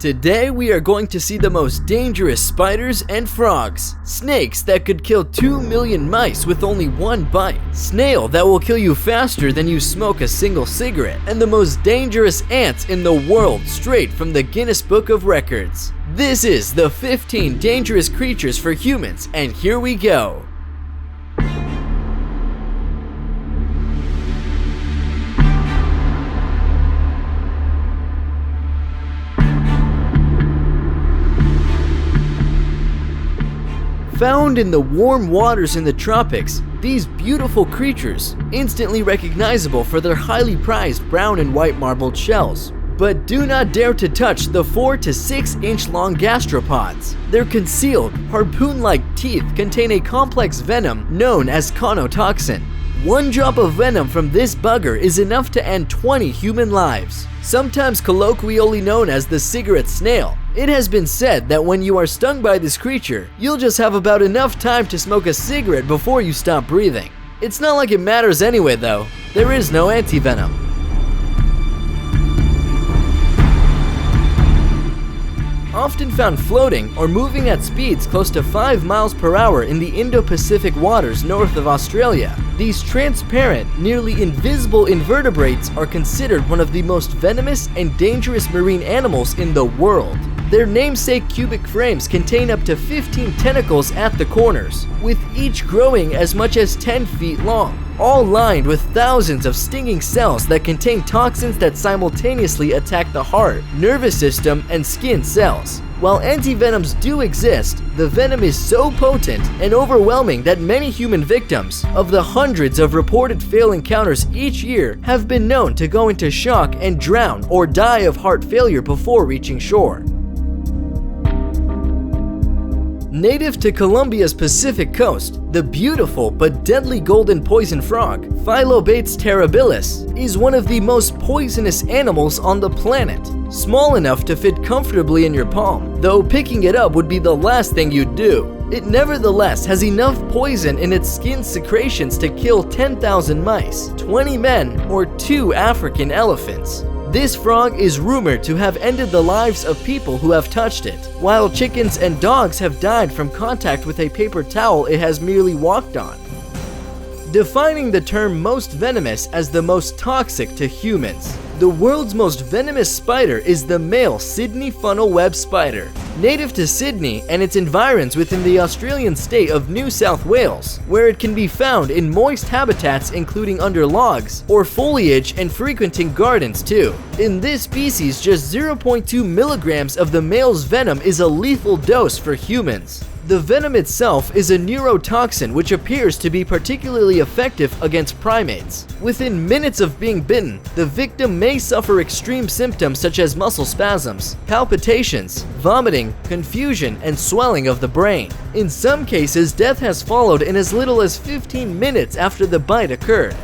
Today we are going to see the most dangerous spiders and frogs, snakes that could kill 2 million mice with only one bite, snail that will kill you faster than you smoke a single cigarette, and the most dangerous ants in the world straight from the Guinness Book of Records. This is the 15 dangerous creatures for humans, and here we go. Found in the warm waters in the tropics, these beautiful creatures, instantly recognizable for their highly prized brown and white marbled shells. But do not dare to touch the 4 to 6 inch long gastropods. Their concealed, harpoon-like teeth contain a complex venom known as conotoxin. One drop of venom from this bugger is enough to end 20 human lives. Sometimes colloquially known as the cigarette snail, it has been said that when you are stung by this creature, you'll just have about enough time to smoke a cigarette before you stop breathing. It's not like it matters anyway though. There is no anti-venom. Often found floating or moving at speeds close to 5 miles per hour in the Indo-Pacific waters north of Australia, these transparent, nearly invisible invertebrates are considered one of the most venomous and dangerous marine animals in the world. Their namesake cubic frames contain up to 15 tentacles at the corners, with each growing as much as 10 feet long, all lined with thousands of stinging cells that contain toxins that simultaneously attack the heart, nervous system, and skin cells. While antivenoms do exist, the venom is so potent and overwhelming that many human victims, of the hundreds of reported fail encounters each year, have been known to go into shock and drown or die of heart failure before reaching shore. Native to Colombia's Pacific coast, the beautiful but deadly golden poison frog, Phyllobates terribilis, is one of the most poisonous animals on the planet. Small enough to fit comfortably in your palm, though picking it up would be the last thing you'd do. It nevertheless has enough poison in its skin secretions to kill 10,000 mice, 20 men, or 2 African elephants. This frog is rumored to have ended the lives of people who have touched it, while chickens and dogs have died from contact with a paper towel it has merely walked on. Defining the term most venomous as the most toxic to humans, the world's most venomous spider is the male Sydney funnelweb spider. Native to Sydney and its environs within the Australian state of New South Wales, where it can be found in moist habitats including under logs or foliage and frequenting gardens too. In this species, just 0.2 milligrams of the male's venom is a lethal dose for humans. The venom itself is a neurotoxin which appears to be particularly effective against primates. Within minutes of being bitten, the victim may suffer extreme symptoms such as muscle spasms, palpitations, vomiting, confusion, and swelling of the brain. In some cases, death has followed in as little as 15 minutes after the bite occurred.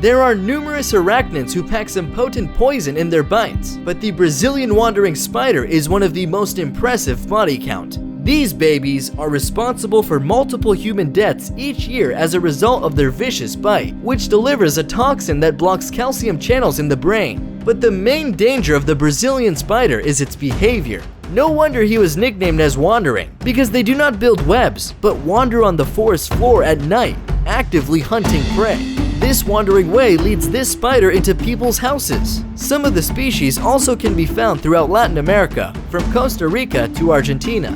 There are numerous arachnids who pack some potent poison in their bites, but the Brazilian wandering spider is one of the most impressive body count. These babies are responsible for multiple human deaths each year as a result of their vicious bite, which delivers a toxin that blocks calcium channels in the brain. But the main danger of the Brazilian spider is its behavior. No wonder he was nicknamed as wandering, because they do not build webs, but wander on the forest floor at night, actively hunting prey. This wandering way leads this spider into people's houses. Some of the species also can be found throughout Latin America, from Costa Rica to Argentina.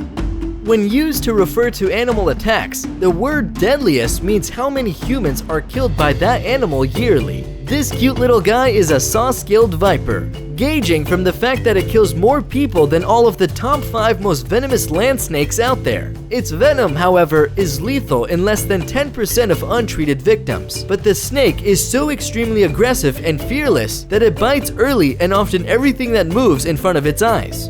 When used to refer to animal attacks, the word deadliest means how many humans are killed by that animal yearly. This cute little guy is a saw-scaled viper, gauging from the fact that it kills more people than all of the top 5 most venomous land snakes out there. Its venom, however, is lethal in less than 10% of untreated victims. But the snake is so extremely aggressive and fearless that it bites early and often everything that moves in front of its eyes.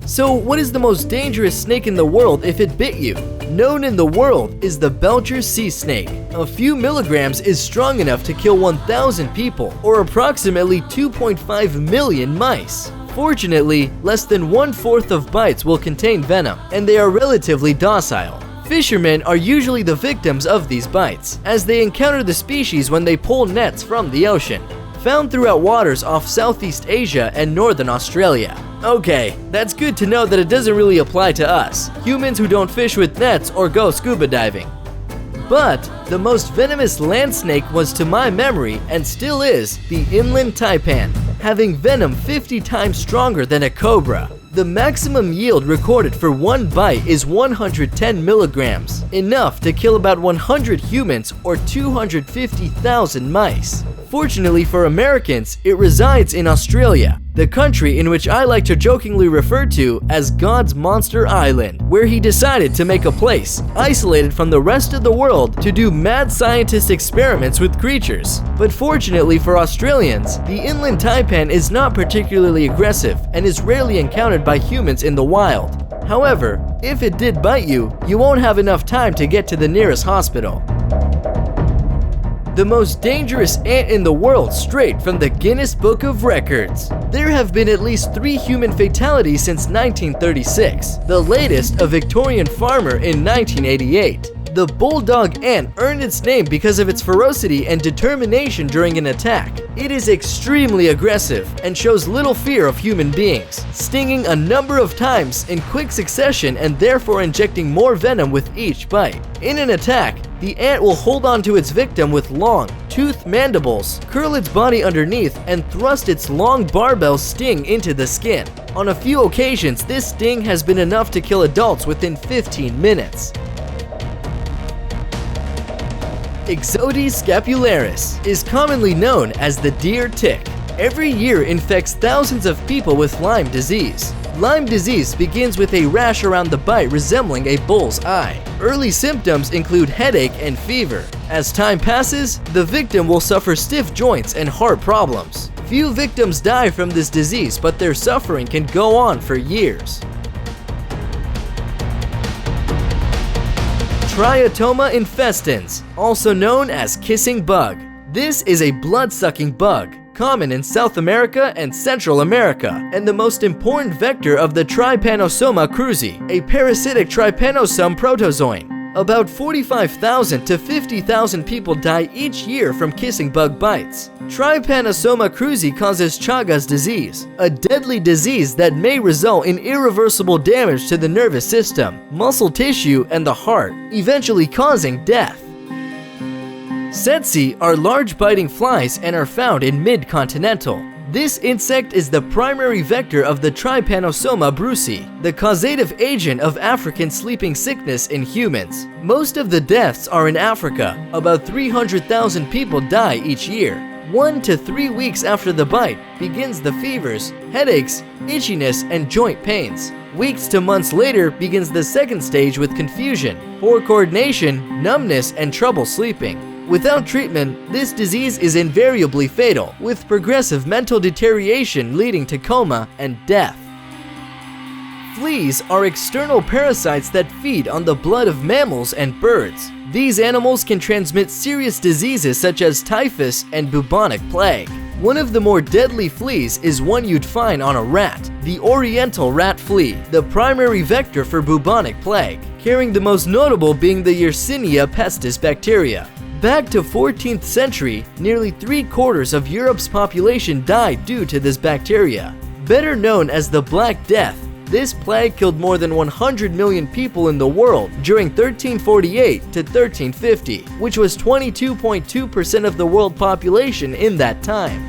So what is the most dangerous snake in the world if it bit you? Known in the world is the Belcher snake. A few milligrams is strong enough to kill 1,000 people, or approximately 2.5 million mice. Fortunately, less than 1/4 of bites will contain venom, and they are relatively docile. Fishermen are usually the victims of these bites, as they encounter the species when they pull nets from the ocean. found throughout waters off Southeast Asia and northern Australia. Okay, that's good to know that it doesn't really apply to us, humans who don't fish with nets or go scuba diving. But the most venomous land snake was, to my memory, and still is, the inland taipan, having venom 50 times stronger than a cobra. The maximum yield recorded for one bite is 110 milligrams, enough to kill about 100 humans or 250,000 mice. Fortunately for Americans, it resides in Australia, the country in which I like to jokingly refer to as God's Monster Island, where he decided to make a place, isolated from the rest of the world, to do mad scientist experiments with creatures. But fortunately for Australians, the inland taipan is not particularly aggressive and is rarely encountered by humans in the wild. However, if it did bite you, you won't have enough time to get to the nearest hospital. The most dangerous ant in the world, straight from the Guinness Book of Records. There have been at least 3 human fatalities since 1936, the latest a Victorian farmer in 1988. The Bulldog ant earned its name because of its ferocity and determination during an attack. It is extremely aggressive and shows little fear of human beings, stinging a number of times in quick succession and therefore injecting more venom with each bite. In an attack, the ant will hold on to its victim with long, toothed mandibles, curl its body underneath, and thrust its long barbell sting into the skin. On a few occasions, this sting has been enough to kill adults within 15 minutes. Ixodes scapularis is commonly known as the deer tick. Every year infects thousands of people with Lyme disease. Lyme disease begins with a rash around the bite resembling a bull's eye. Early symptoms include headache and fever. As time passes, the victim will suffer stiff joints and heart problems. Few victims die from this disease, but their suffering can go on for years. Triatoma infestans, also known as kissing bug. This is a blood-sucking bug, common in South America and Central America, and the most important vector of the Trypanosoma cruzi, a parasitic trypanosome protozoan. About 45,000 to 50,000 people die each year from kissing bug bites. Trypanosoma cruzi causes Chagas disease, a deadly disease that may result in irreversible damage to the nervous system, muscle tissue, and the heart, eventually causing death. Tsetse are large biting flies and are found in mid-continental. This insect is the primary vector of the Trypanosoma brucei, the causative agent of African sleeping sickness in humans. Most of the deaths are in Africa. About 300,000 people die each year. 1 to 3 weeks after the bite begins the fevers, headaches, itchiness, and joint pains. Weeks to months later begins the second stage with confusion, poor coordination, numbness, and trouble sleeping. Without treatment, this disease is invariably fatal, with progressive mental deterioration leading to coma and death. Fleas are external parasites that feed on the blood of mammals and birds. These animals can transmit serious diseases such as typhus and bubonic plague. One of the more deadly fleas is one you'd find on a rat, the oriental rat flea, the primary vector for bubonic plague, carrying the most notable being the Yersinia pestis bacteria. Back to 14th century, nearly 3/4 of Europe's population died due to this bacteria. Better known as the Black Death, this plague killed more than 100 million people in the world during 1348 to 1350, which was 22.2% of the world population in that time.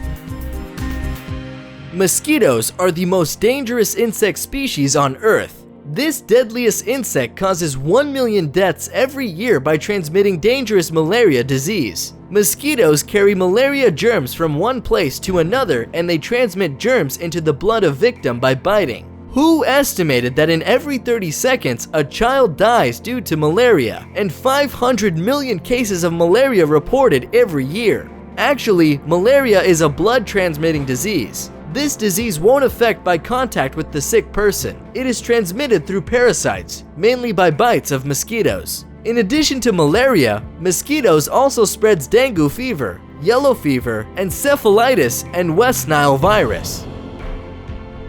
Mosquitoes are the most dangerous insect species on Earth. This deadliest insect causes 1 million deaths every year by transmitting dangerous malaria disease. Mosquitoes carry malaria germs from one place to another, and they transmit germs into the blood of victim by biting. Who estimated that in every 30 seconds a child dies due to malaria, and 500 million cases of malaria reported every year? Actually, malaria is a blood-transmitting disease. This disease won't affect by contact with the sick person. It is transmitted through parasites, mainly by bites of mosquitoes. In addition to malaria, mosquitoes also spreads dengue fever, yellow fever, encephalitis, and West Nile virus.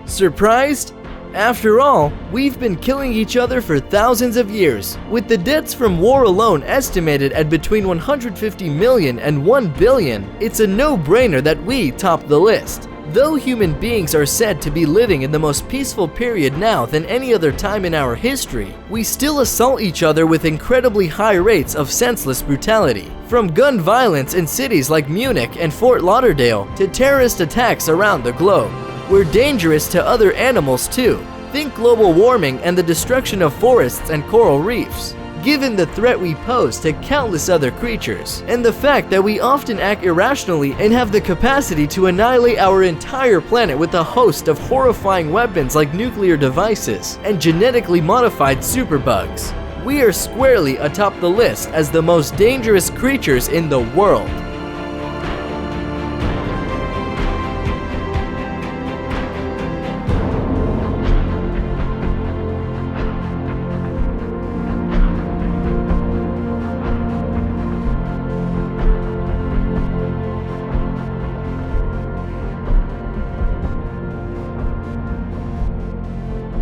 Surprised? After all, we've been killing each other for thousands of years, with the deaths from war alone estimated at between 150 million and 1 billion. It's a no-brainer that we top the list. Though human beings are said to be living in the most peaceful period now than any other time in our history, we still assault each other with incredibly high rates of senseless brutality. From gun violence in cities like Munich and Fort Lauderdale to terrorist attacks around the globe. We're dangerous to other animals too. Think global warming and the destruction of forests and coral reefs. Given the threat we pose to countless other creatures, and the fact that we often act irrationally and have the capacity to annihilate our entire planet with a host of horrifying weapons like nuclear devices and genetically modified superbugs, we are squarely atop the list as the most dangerous creatures in the world.